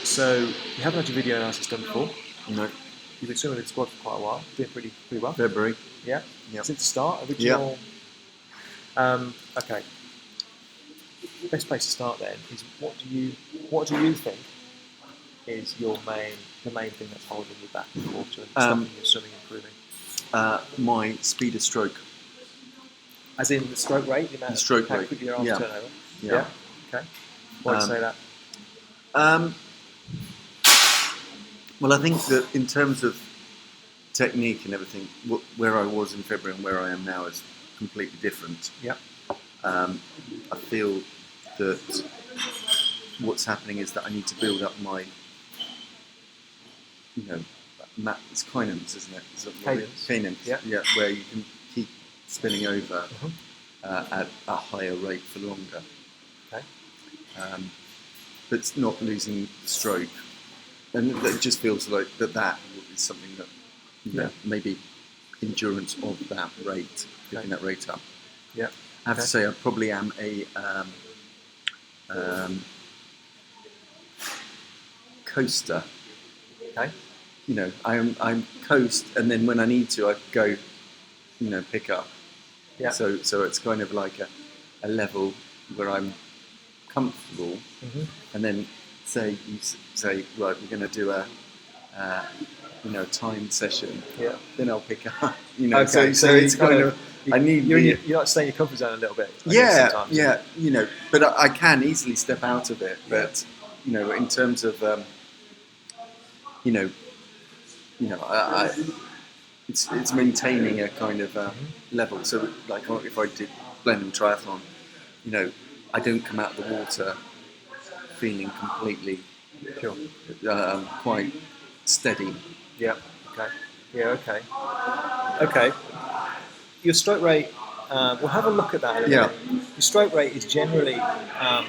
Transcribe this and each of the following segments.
So you haven't had your video analysis done before. No. You've been swimming with the squad for quite a while, doing pretty well. February. Yeah. Yep. Since the start, original. Yep. Okay. Best place to start then is what do you think is the main thing that's holding you back in the water and stopping your swimming improving? My speed of stroke. As in the stroke rate, the amount of stroke how rate. quickly your arms Yeah. turn over. Yeah. Okay. Why do you say that? Well, I think that in terms of technique and everything, where I was in February and where I am now is completely different. Yeah. I feel that what's happening is that I need to build up my, it's cadence, isn't it? Cadence. Yeah, where you can keep spinning over at a higher rate for longer. Okay. But it's not losing stroke. And it just feels like that is something that, maybe endurance of that rate, getting that rate up. Yeah. I have to say I probably am a coaster. Okay. I'm coast, and then when I need to, I go, pick up. Yeah. So it's kind of like a level where I'm comfortable, and then say right, we're going to do a timed session. Yeah. Then I'll pick up. Okay. So it's kind of I need. You're not staying in your comfort zone a little bit. Yeah. But I can easily step out of it. But in terms of it's maintaining a kind of level. So like if I did blending triathlon, I don't come out of the water feeling completely quite steady. Yeah. Okay. Yeah. Okay. Your stroke rate. We'll have a look at that in a minute. Your stroke rate is generally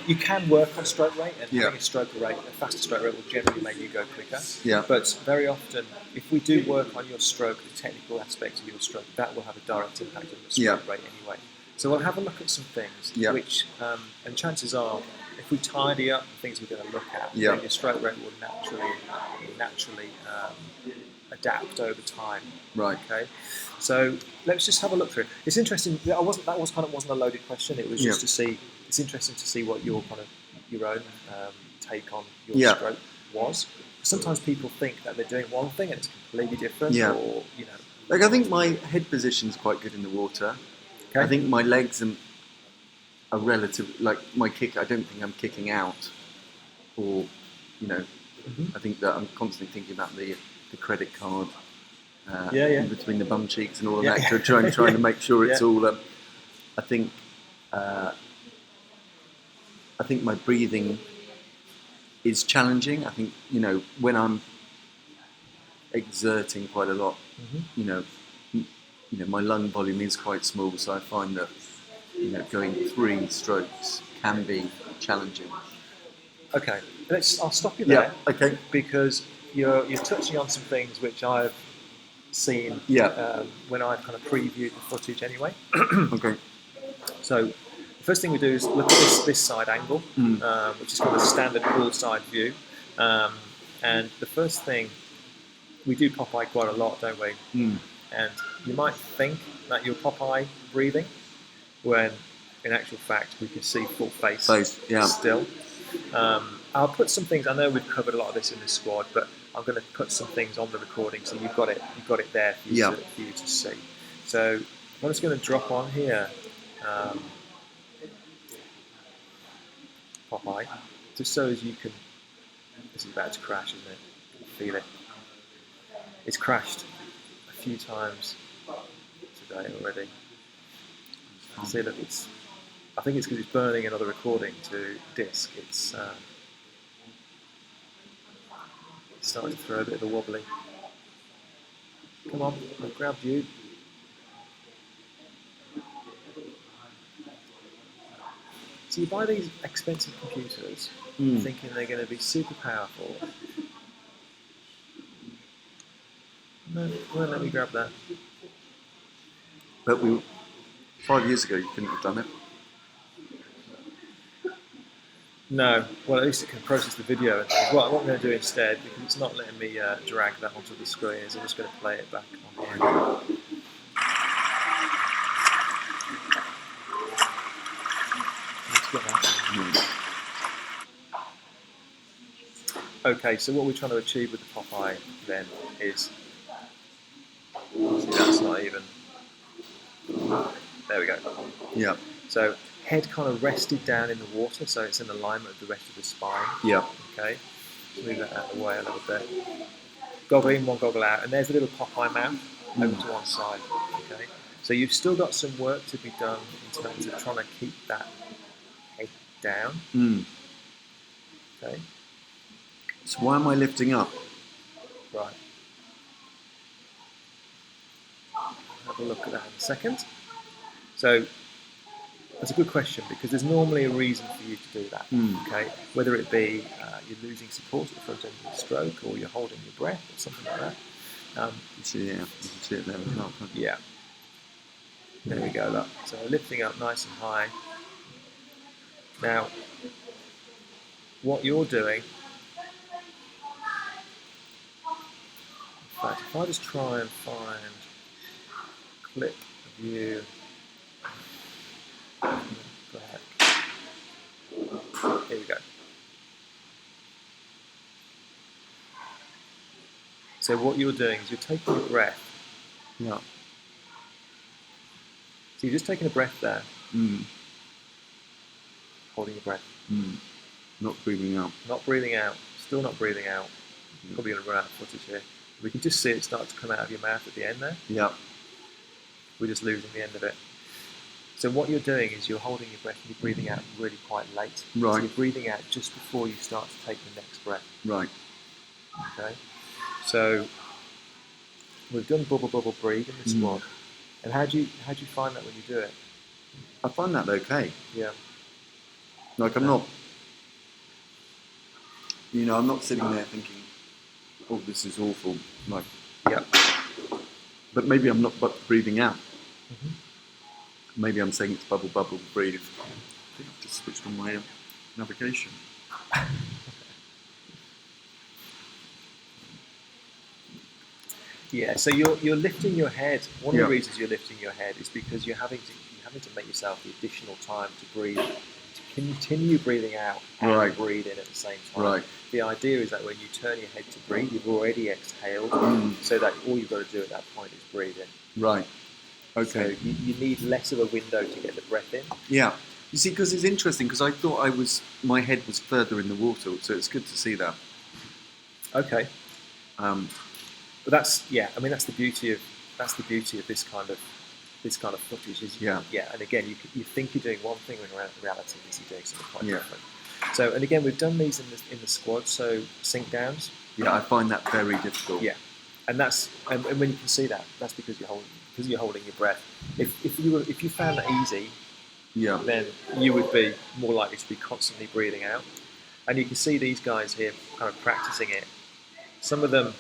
you can work on stroke rate, and having a faster stroke rate will generally make you go quicker. Yeah. But very often, if we do work on your stroke, the technical aspects of your stroke, that will have a direct impact on the stroke rate anyway. So we'll have a look at some things, which and chances are, if we tidy up the things we're going to look at, then your stroke rate will naturally adapt over time. Right. Okay. So let's just have a look through. It's interesting. That wasn't a loaded question. It was just to see. It's interesting to see what your own take on your stroke was. Sometimes people think that they're doing one thing and it's completely different. Yeah. Or Like I think my head position's quite good in the water. Okay. I think my legs are relative. Like my kick, I don't think I'm kicking out, or I think that I'm constantly thinking about the credit card. In between the bum cheeks and all of that, trying to make sure it's all. I think my breathing is challenging. I think when I'm exerting quite a lot, my lung volume is quite small, so I find that going 3 strokes can be challenging. Okay, I'll stop you there. Yeah. Okay. Because you're touching on some things which I've seen when I kind of previewed the footage anyway. Okay. So the first thing we do is look at this side angle, which is kind of a standard pool side view. And the first thing, we do Popeye quite a lot, don't we? And you might think that you're Popeye breathing, when in actual fact we can see full face still. I'll put some things. I know we've covered a lot of this in the squad, but I'm going to put some things on the recording so you've got it there for you to see. So I'm just going to drop on here Popeye, just so as you can. This is about to crash, isn't it? You can feel it. It's crashed a few times today already. See, look, I think it's because it's burning another recording to disk. It's starting to throw a bit of a wobbly. Come on, I've grabbed you. So you buy these expensive computers thinking they're going to be super powerful. No, well, let me grab that. But 5 years ago, you couldn't have done it. No, well, at least it can process the video. And things. What I'm going to do instead, because it's not letting me drag that onto the screen, is I'm just going to play it back on here. Let's get that. Okay, so what we're trying to achieve with the Popeye then is, see, that's not even, there we go. Yeah. So head kind of rested down in the water, so it's in alignment with the rest of the spine. Yeah. Okay, so move that out of the way a little bit. Goggle in, one goggle out, and there's a little Popeye mouth over to one side. Okay, so you've still got some work to be done in terms of trying to keep that head down. Okay. So why am I lifting up? Right. Have a look at that in a second. So that's a good question because there's normally a reason for you to do that. Okay, whether it be you're losing support at the front end of the stroke, or you're holding your breath, or something like that. You see, yeah, you can see it there as well. Yeah. There we go. Look. So lifting up nice and high. Now, what you're doing. In fact, if I just try and find a clip of you. Here we go. So what you're doing is you're taking a breath. Yeah. So you're just taking a breath there. Holding your breath. Not breathing out. Not breathing out. Still not breathing out. Probably going to run out of footage here. We can just see it start to come out of your mouth at the end there. Yeah. We're just losing the end of it. So what you're doing is you're holding your breath and you're breathing out really quite late. Right. So you're breathing out just before you start to take the next breath. Right. Okay. So we've done bubble bubble breathe in the squad. And how do you find that when you do it? I find that okay. Yeah. Like I'm not, I'm not sitting there thinking, oh, this is awful. Like, yeah. But maybe I'm not breathing out. Maybe I'm saying it's bubble bubble breathe. I think I've just switched on my navigation. Yeah, so you're lifting your head. One of the reasons you're lifting your head is because you're having to make yourself the additional time to breathe, to continue breathing out and breathe in at the same time. Right. The idea is that when you turn your head to breathe, you've already exhaled, so that all you've got to do at that point is breathe in. Right. Okay. So you need less of a window to get the breath in. Yeah. You see, because it's interesting, because I thought my head was further in the water, so it's good to see that. Okay. But that's the beauty of this kind of footage is and again you think you're doing one thing when in reality is you're doing something quite different. So and again we've done these in the squad, so sink downs. Yeah, I find that very difficult. Yeah, and that's and when you can see that, that's because you're holding your breath. If you found that easy, then you would be more likely to be constantly breathing out. And you can see these guys here kind of practicing it. Some of them.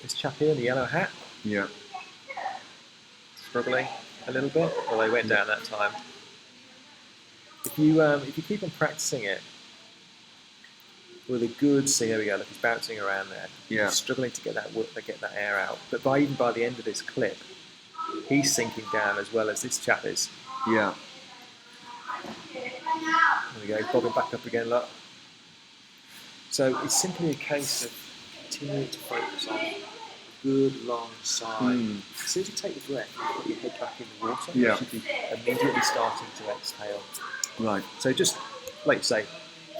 This chap here in the yellow hat, struggling a little bit. Well, they went down that time. If you keep on practicing it with a good, see, here we go. Look, he's bouncing around there. Yeah. He's struggling to get that air out. But by the end of this clip, he's sinking down as well as this chap is. Yeah. There we go. Bobbing back up again. Look. So it's simply a case of continuing to focus on good long sigh. As soon as you take the breath, you put your head back in the water. You should be immediately starting to exhale. Right. So just like you say,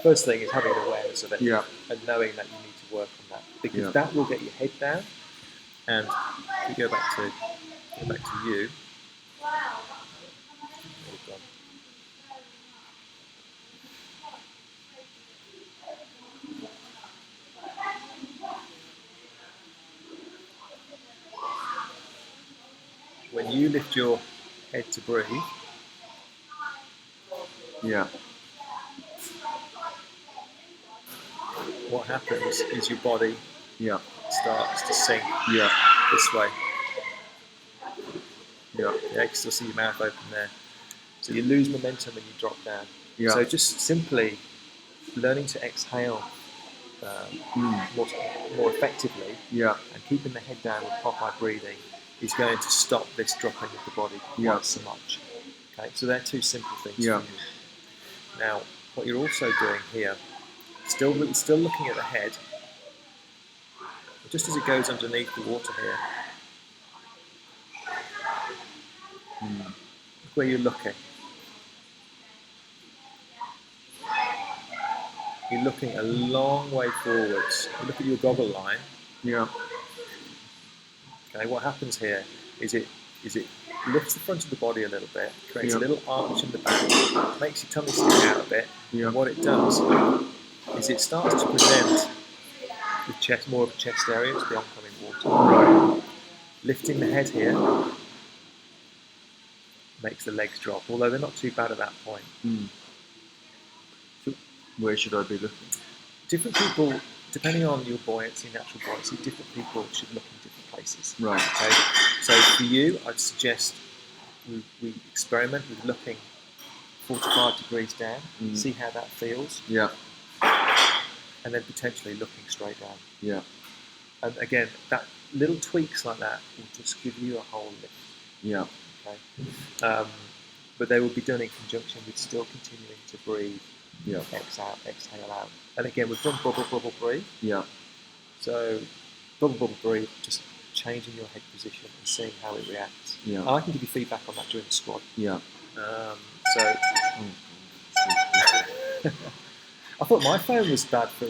first thing is having an awareness of it and knowing that you need to work on that, because that will get your head down. And if you go back to you. When you lift your head to breathe, what happens is your body starts to sink this way. You can still see your mouth open there. So you lose momentum and you drop down. So just simply learning to exhale more effectively, and keeping the head down with pop-eye breathing is going to stop this dropping of the body quite so much. Okay, so they're two simple things for you. Now, what you're also doing here, still looking at the head, just as it goes underneath the water here, look where you're looking. You're looking a long way forwards. You look at your goggle line. Okay, what happens here is it lifts the front of the body a little bit, creates a little arch in the back, makes your tummy stick out a bit. And what it does is it starts to present the chest, more of a chest area to the oncoming water. Lifting the head here makes the legs drop, although they're not too bad at that point. So where should I be looking? Different people, depending on your buoyancy, natural buoyancy, different people should look in different places. Right. Okay. So for you, I'd suggest we experiment with looking 45 degrees down, see how that feels. And then potentially looking straight down. And again, that little tweaks like that will just give you a whole lift. Okay. But they will be done in conjunction with still continuing to breathe. Exhale out. And again, we've done bubble, breathe. So bubble, breathe, just changing your head position and seeing how it reacts. And I can give you feedback on that during the squad. I thought my phone was bad for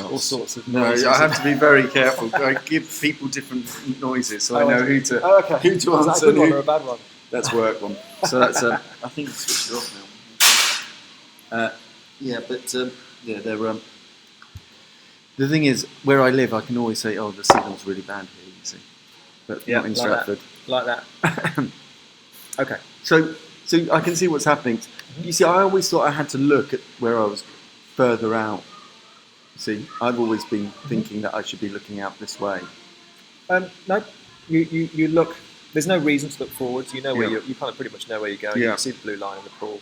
all sorts of noises. No, I have to be very careful. I give people different noises, so I know who to answer. Is that a good one or a bad one? That's work one. So that's I think it's switched it off now. They're the thing is, where I live, I can always say, "Oh, the signal's really bad here," you see, but not in Stratford. Like that. Okay. So I can see what's happening. You see, I always thought I had to look at where I was further out. See, I've always been thinking that I should be looking out this way. No, you look. There's no reason to look forwards. You know where you kind of pretty much know where you're going. You can see the blue line in the pool.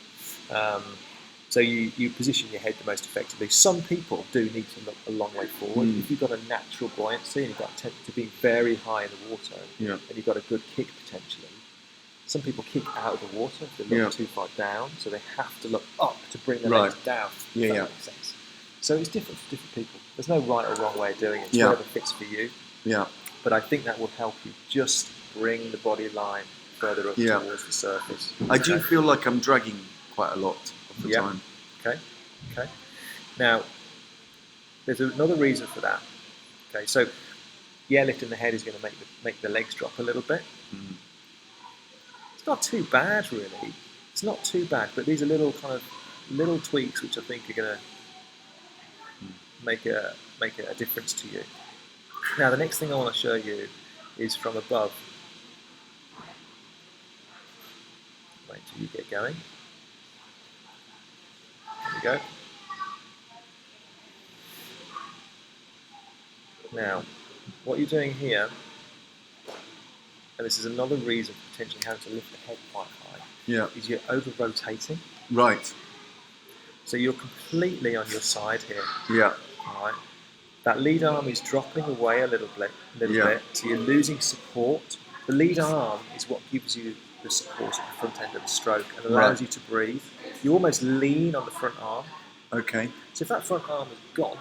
So you position your head the most effectively. Some people do need to look a long way forward. If you've got a natural buoyancy and you've got to be very high in the water, and you've got a good kick potentially. Some people kick out of the water if they look too far down, so they have to look up to bring their legs down. If that makes sense. So it's different for different people. There's no right or wrong way of doing it. It's whatever fits for you. But I think that will help you just bring the body line further up towards the surface. I do feel like I'm dragging quite a lot of the time. Okay. Now, there's another reason for that. Okay, so lifting the head is going to make the legs drop a little bit. It's not too bad, really. It's not too bad, but these are little tweaks which I think are going to make a difference to you. Now, the next thing I want to show you is from above. Wait till you get going. There we go. Now, what you're doing here, and this is another reason for potentially having to lift the head quite high, is you're over-rotating. Right. So you're completely on your side here. All right. That lead arm is dropping away a little bit, so you're losing support. The lead arm is what gives you the support at the front end of the stroke and allows you to breathe. You almost lean on the front arm. Okay. So if that front arm is gone,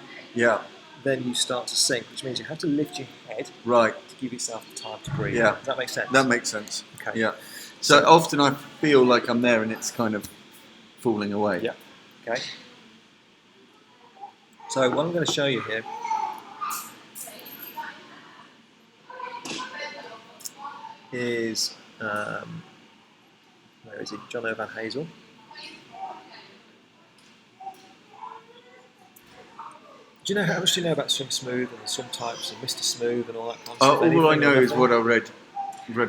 then you start to sink, which means you have to lift your head to give yourself the time to breathe. Does that make sense? That makes sense. Okay. Yeah. So often I feel like I'm there and it's kind of falling away. Yeah. Okay. So what I'm going to show you here is, where is he? John Van Hazel. Do you know how much do you know about Swim Smooth and the swim types and Mr. Smooth and all that kind of stuff? All I know is what I read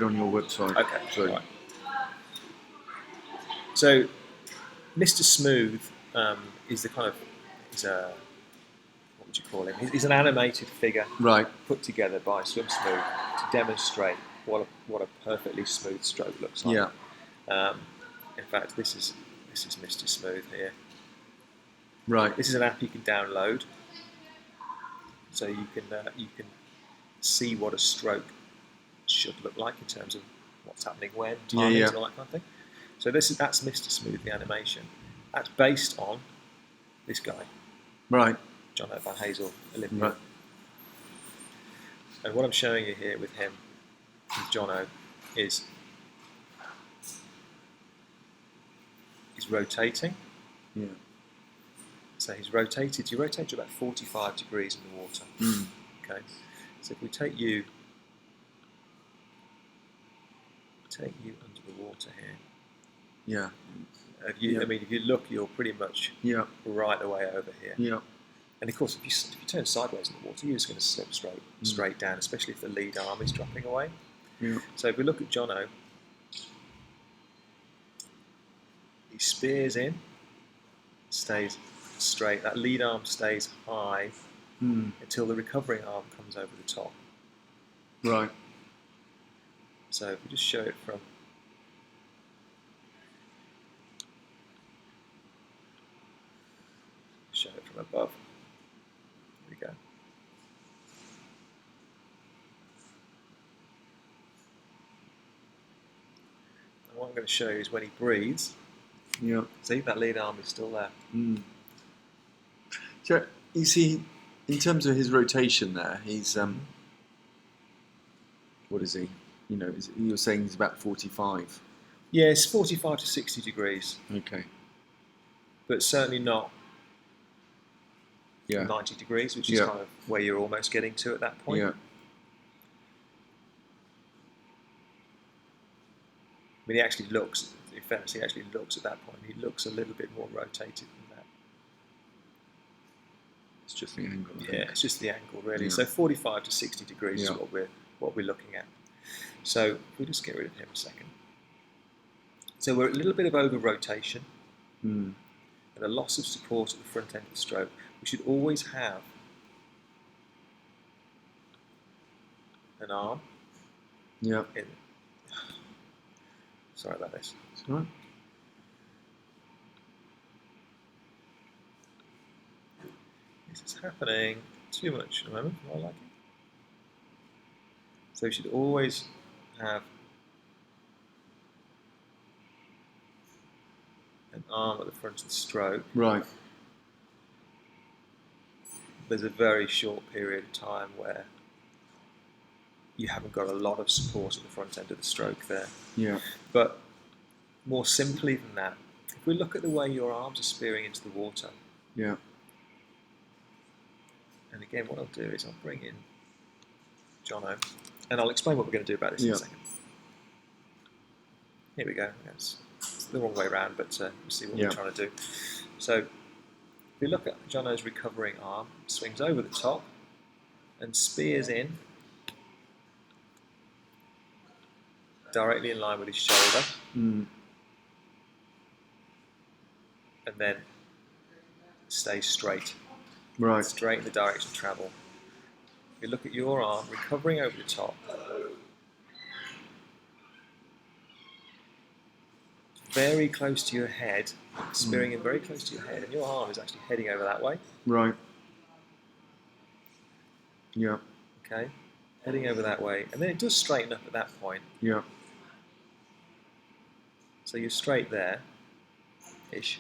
on your website. Okay. Right. So, Mr. Smooth is the kind of what would you call him? He's an animated figure, put together by Swim Smooth to demonstrate what a perfectly smooth stroke looks like. In fact, this is Mr. Smooth here. Right. This is an app you can download, so you can see what a stroke should look like in terms of what's happening when, timings, and all that kind of thing. So that's Mr. Smooth, the animation. That's based on this guy, Right. John Van Hazel, Olympia. Right. And what I'm showing you here with him, with Jono, is he's rotating. Yeah. So he's rotated. You rotate to about 45 degrees in the water. Mm. Okay. So if we take you under the water here. Yeah. I mean, if you look, you're pretty much right away over here. Yeah. And of course, if you turn sideways in the water, you're just going to slip straight down, especially if the lead arm is dropping away. Yeah. So if we look at Jono, he spears in, stays straight. That lead arm stays high until the recovering arm comes over the top. Right. So if we just show it from above. Here we go. And what I'm going to show you is when he breathes. Yeah. See, that lead arm is still there. Mm. So you see, in terms of his rotation, there, he's what is he? You know, you're saying he's about 45. Yeah, it's 45 to 60 degrees. Okay. But certainly not 90 degrees, which is kind of where you're almost getting to at that point. Yeah. I mean, he actually looks, in fairness, he actually looks at that point. He looks a little bit more rotated than that. It's just the angle. Yeah, it's just the angle, really. Yeah. So 45 to 60 degrees is what we're looking at. So we'll just get rid of him a second. So we're at a little bit of over rotation and a loss of support at the front end of the stroke. We should always have an arm. Yeah. Sorry about this. It's all right. This is happening too much at the moment. I like it. So we should always have an arm at the front of the stroke. Right. There's a very short period of time where you haven't got a lot of support at the front end of the stroke there. Yeah. But more simply than that, if we look at the way your arms are spearing into the water. Yeah. And again, what I'll do is I'll bring in Jono, and I'll explain what we're going to do about this in a second. Here we go. It's the wrong way around, but we'll see what we're trying to do. So if we look at Jono's recovering arm, swings over the top and spears in directly in line with his shoulder, and then stays straight. Right. Straight in the direction of travel. If you look at your arm, recovering over the top, very close to your head, spearing in very close to your head, and your arm is actually heading over that way. Right. Yeah. Okay, heading over that way, and then it does straighten up at that point. Yeah. So you're straight there, ish.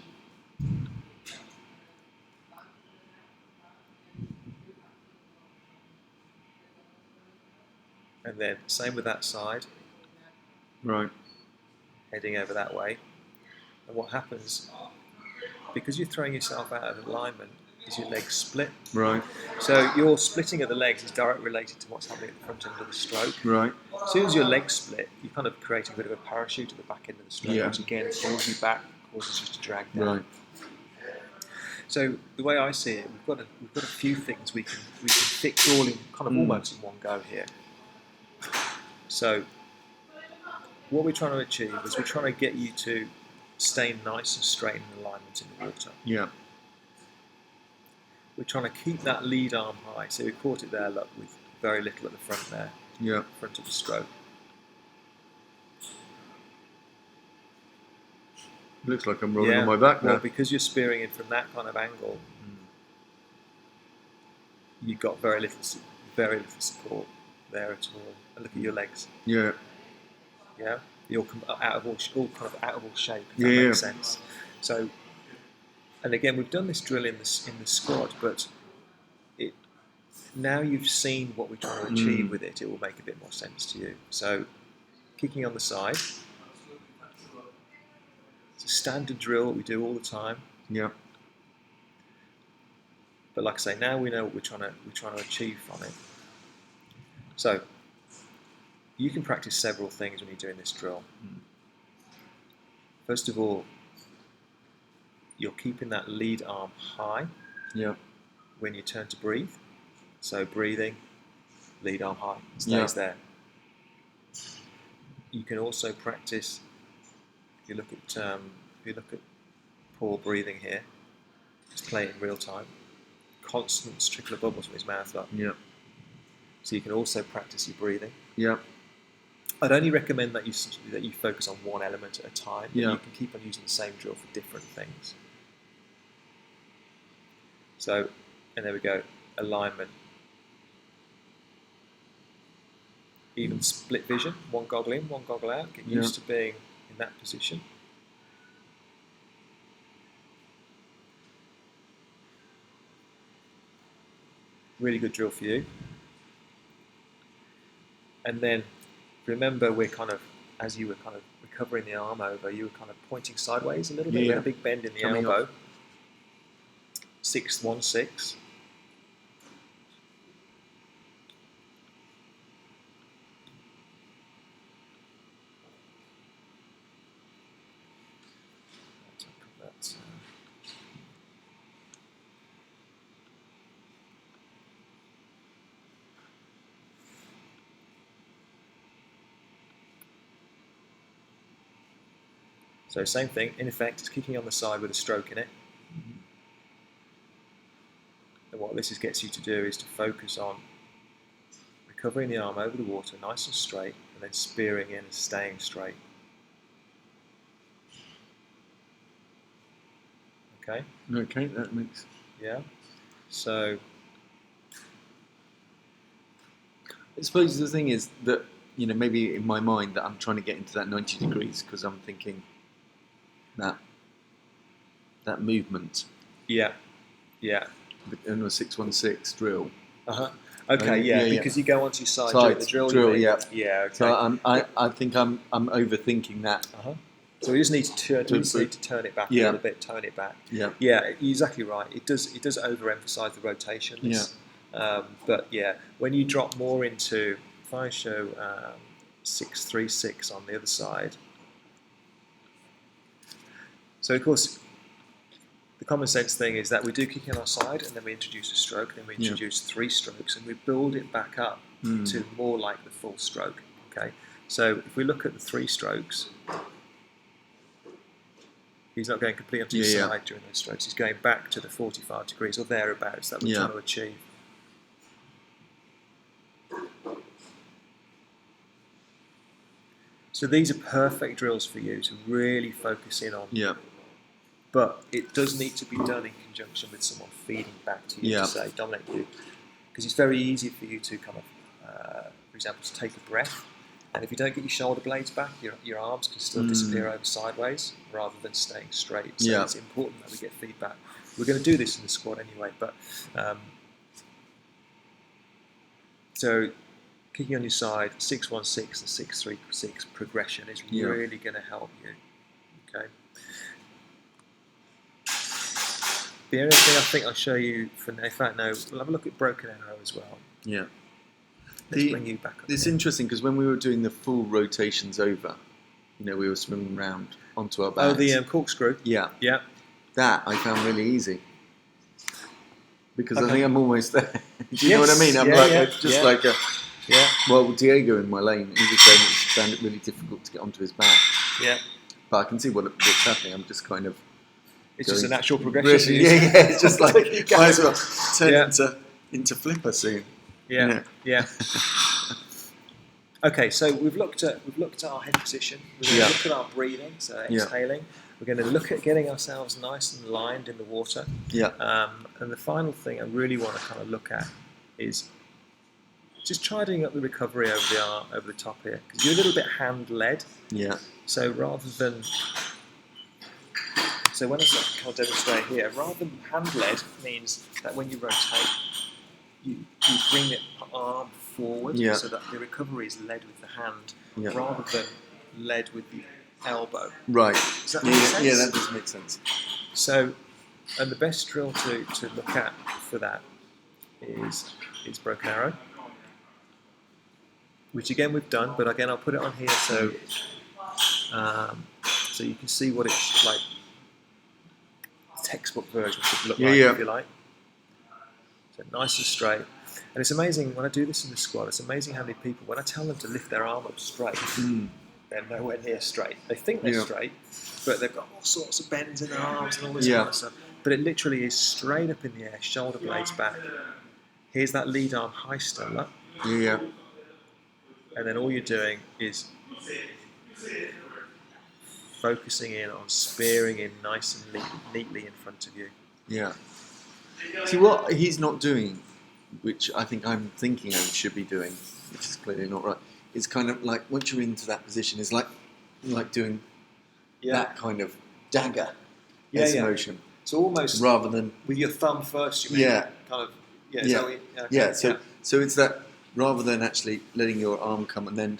And then same with that side. Right. Heading over that way. And what happens, because you're throwing yourself out of alignment, is your legs split. Right. So your splitting of the legs is directly related to what's happening at the front end of the stroke. Right. As soon as your legs split, you kind of create a bit of a parachute at the back end of the stroke, which again pulls you back, causes you to drag down. Right. So the way I see it, we've got a few things we can fix all in kind of almost in one go here. So what we're trying to achieve is we're trying to get you to stay nice and straight in alignment in the water. Yeah. We're trying to keep that lead arm high. So we caught it there, look, with very little at the front there. Yeah. Front of the stroke. Looks like I'm rolling on my back now. Well, because you're spearing in from that kind of angle, you've got very little support there at all. And look at your legs. Yeah. Yeah, you're out of all shape. If that makes sense. So, and again, we've done this drill in the squad, but now you've seen what we're trying to achieve with it. It will make a bit more sense to you. So, kicking on the side. It's a standard drill we do all the time. Yeah. But like I say, now we know what we're trying to achieve from it. So you can practice several things when you're doing this drill. First of all, you're keeping that lead arm high. Yeah. When you turn to breathe. So breathing, lead arm high, stays there. You can also practice. If you look at Paul breathing here, just play it in real time. Constant trickle of bubbles from his mouth up. Yeah. So you can also practice your breathing. Yeah. I'd only recommend that you focus on one element at a time. Yeah. You can keep on using the same drill for different things. So, and there we go. Alignment. Even split vision. One goggle in, one goggle out. Get used to being in that position. Really good drill for you. And then remember, we're kind of, as you were kind of recovering the arm over, you were kind of pointing sideways a little bit. We had a big bend in the elbow. 6-1-6. So same thing, in effect, it's kicking on the side with a stroke in it. And what this gets you to do is to focus on recovering the arm over the water, nice and straight, and then spearing in and staying straight. Okay? Okay, that makes... Yeah. So... I suppose the thing is that, you know, maybe in my mind that I'm trying to get into that 90 degrees because I'm thinking that movement. Yeah. In a 6-1-6 drill. Okay, because you go onto your side during the drill. Yeah. Yeah. Okay. So I think I'm overthinking that. So we just need to turn it back a little bit, tone it back. Yeah. Yeah, you're exactly right. It does overemphasize the rotation. But yeah, when you drop more into, if I show 6-3-6 on the other side. So of course, the common sense thing is that we do kick on our side, and then we introduce a stroke, then we introduce 3 strokes, and we build it back up to more like the full stroke. Okay, so if we look at the 3 strokes, he's not going completely onto his side during those strokes. He's going back to the 45 degrees or thereabouts that we're trying to achieve. So these are perfect drills for you to really focus in on. Yeah. But it does need to be done in conjunction with someone feeding back to you to say, Dominic, because it's very easy for you to kind of, for example, to take a breath, and if you don't get your shoulder blades back, your arms can still disappear over sideways rather than staying straight. So it's important that we get feedback. We're going to do this in the squad anyway, but so kicking on your side, 6-1-6 and 6-3-6 progression is really going to help you. Okay. The only thing I think I'll show you for now, in fact, no, we'll have a look at broken arrow as well. Yeah. Let's bring you back up. It's interesting because when we were doing the full rotations over, you know, we were swimming around onto our backs. Oh, the corkscrew? Yeah. Yeah. That I found really easy. Because I think I'm almost there. Do you know what I mean? I'm like a... Yeah. Well, Diego in my lane, he was saying he found it really difficult to get onto his back. Yeah. But I can see what's happening. I'm just kind of... It's just a natural progression. It's just like, might as well turn into flipper soon. Yeah. Okay, so we've looked at our head position. We've looked at our breathing, so exhaling. We're going to look at getting ourselves nice and lined in the water. Yeah. And the final thing I really want to kind of look at is just tidying up the recovery over the top here, because you're a little bit hand-led. Yeah. So rather than, so when I kind of demonstrate here, rather than hand-led means that when you rotate, you bring the arm forward, so that the recovery is led with the hand, rather than led with the elbow. Right. Does that make sense? Yeah, that does make sense. So, and the best drill to look at for that is broken arrow, which again we've done, but again I'll put it on here so you can see what it's like. Textbook version should look like, if you like. So nice and straight. And it's amazing when I do this in the squad. It's amazing how many people, when I tell them to lift their arm up straight, they're nowhere near straight. They think they're straight, but they've got all sorts of bends in their arms and all this kind of stuff. But it literally is straight up in the air, shoulder blades back. Here's that lead arm heister up. Yeah. And then all you're doing is focusing in on spearing in nice and neatly in front of you. Yeah. See, what he's not doing, which I think I'm thinking I should be doing, which is clearly not right, is kind of like, once you're into that position, is like doing that kind of dagger motion. So almost rather than with your thumb first, you mean? Kind of. So it's that, rather than actually letting your arm come and then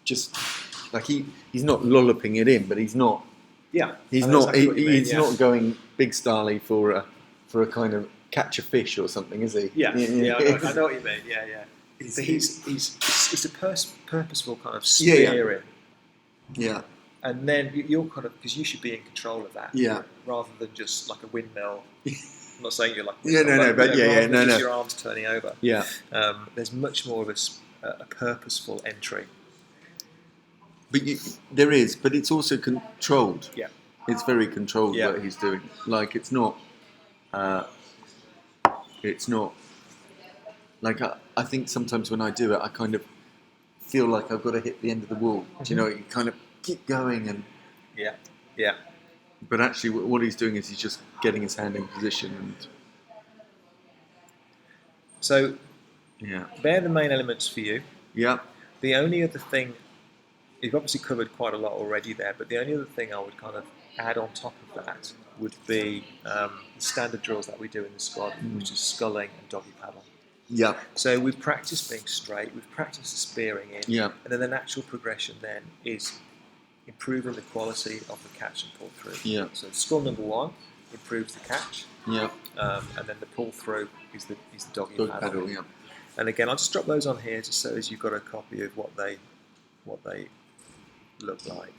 just like he's not lolloping it in, but he's not. Yeah. He's not. He's not going big styley for a kind of catch a fish or something, is he? Yeah. I know what you mean. Yeah. So it's a purposeful kind of spearing. Yeah. And then you're kind of, because you should be in control of that. Yeah. Rather than just like a windmill. I'm not saying you're like. But your arms turning over. Yeah. There's much more of a purposeful entry. But there is, but it's also controlled. Yeah. It's very controlled what he's doing. Like it's not like I think sometimes when I do it, I kind of feel like I've got to hit the end of the wall. Do you know? You kind of keep going and yeah. But actually, what he's doing is he's just getting his hand in position and. So. They're the main elements for you. Yeah. The only other thing. You've obviously covered quite a lot already there, but the only other thing I would kind of add on top of that would be the standard drills that we do in the squad, which is sculling and doggy paddle. Yeah. So we've practiced being straight, we've practiced spearing in, and then the natural progression then is improving the quality of the catch and pull through. Yeah. So skull number 1 improves the catch. Yeah. And then the pull through is the doggy paddle. Yeah. And again, I'll just drop those on here just so as you've got a copy of what they look like.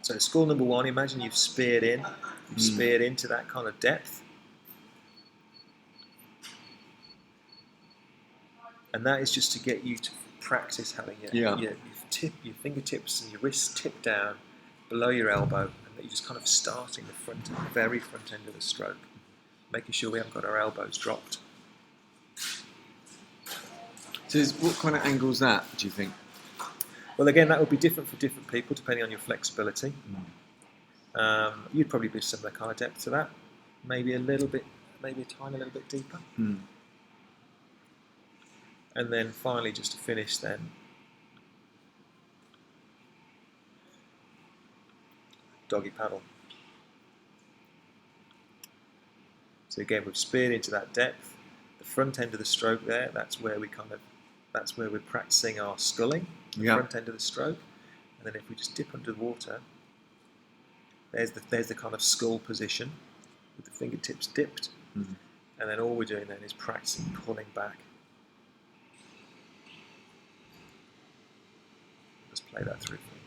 So skull number 1, imagine you've speared into that kind of depth. And that is just to get you to practice having your fingertips and your wrists tip down below your elbow, and that you're just kind of starting the very front end of the stroke, making sure we haven't got our elbows dropped. So what kind of angle is that, do you think? Well, again, that would be different for different people, depending on your flexibility. You'd probably be similar kind of depth to that. Maybe a tiny little bit deeper. And then finally, just to finish then, doggy paddle. So again, we've speared into that depth. The front end of the stroke there, that's where we're practicing our sculling, the front end of the stroke. And then if we just dip under the water, there's the kind of skull position with the fingertips dipped. And then all we're doing then is practicing pulling back. Let's play that through for you.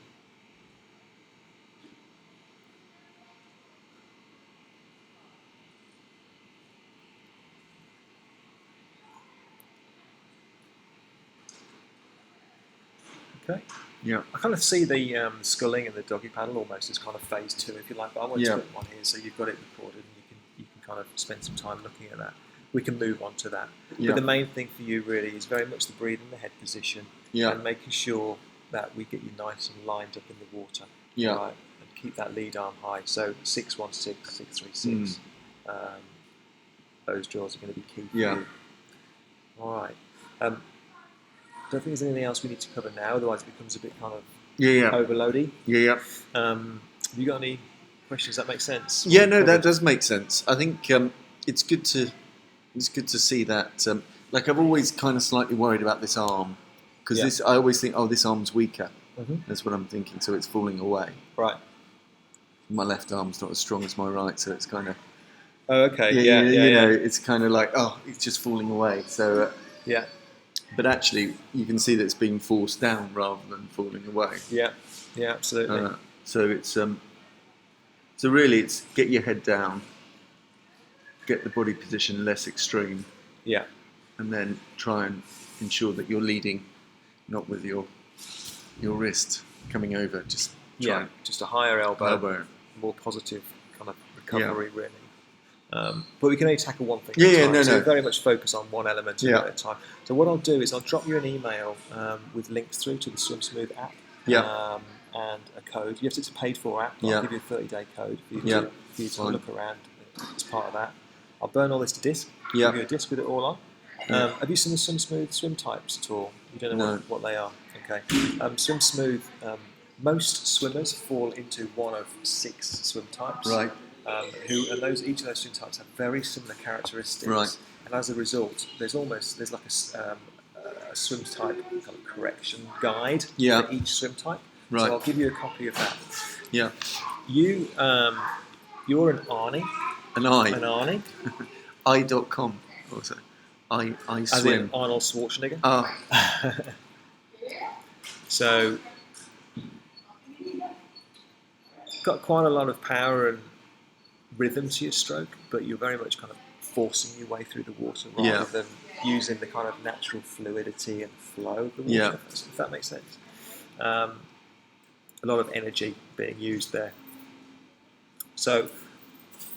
Okay. Yeah. I kind of see the sculling and the doggy paddle almost as kind of phase 2, if you like. But I want to put one here so you've got it recorded and you can kind of spend some time looking at that. we can move on to that. Yeah. But the main thing for you really is very much the breathing, the head position, and making sure that we get you nice and lined up in the water. Yeah. Right? And keep that lead arm high. So 6-1-6, 6-3-6. Those drills are going to be key for you. All right. Don't think there's anything else we need to cover now, otherwise it becomes a bit kind of overloady. Have you got any questions that make sense? Yeah, no, that does make sense. I think it's good to see that. Like I've always kind of slightly worried about this arm because I always think, oh, this arm's weaker. That's what I'm thinking. So it's falling away. Right. My left arm's not as strong as my right, so it's kind of. Oh, okay. You know, it's kind of like, oh, it's just falling away. So. But actually, you can see that it's being forced down rather than falling away. Yeah, absolutely. So it's so really it's get your head down, get the body position less extreme. Yeah. And then try and ensure that you're leading, not with your wrist coming over. Just a higher elbow. More positive kind of recovery, really. But we can only tackle one thing at a time. So very much focus on one element at a time. So what I'll do is I'll drop you an email with links through to the SwimSmooth app and a code. You have to, it's a paid-for app. I'll give you a 30-day code for you to look around as part of that. I'll burn all this to disk. Give you a disk with it all on. Have you seen the SwimSmooth swim types at all? You don't know what they are. Okay. SwimSmooth. Most swimmers fall into one of 6 swim types. Right. Each of those swim types have very similar characteristics. Right. And as a result, there's like a swim type kind of correction guide for each swim type. Right. So I'll give you a copy of that. Yeah. You're an Arnie. An I. An Arnie. I.com. Also. I As swim. in Arnold Schwarzenegger. Oh. So got quite a lot of power and rhythm to your stroke, but you're very much kind of forcing your way through the water rather than using the kind of natural fluidity and flow of the water, if that makes sense. A lot of energy being used there. So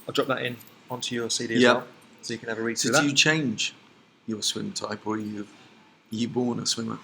I'll drop that in onto your CD as well, so you can have a read through that. So do you change your swim type, or are you born a swimmer?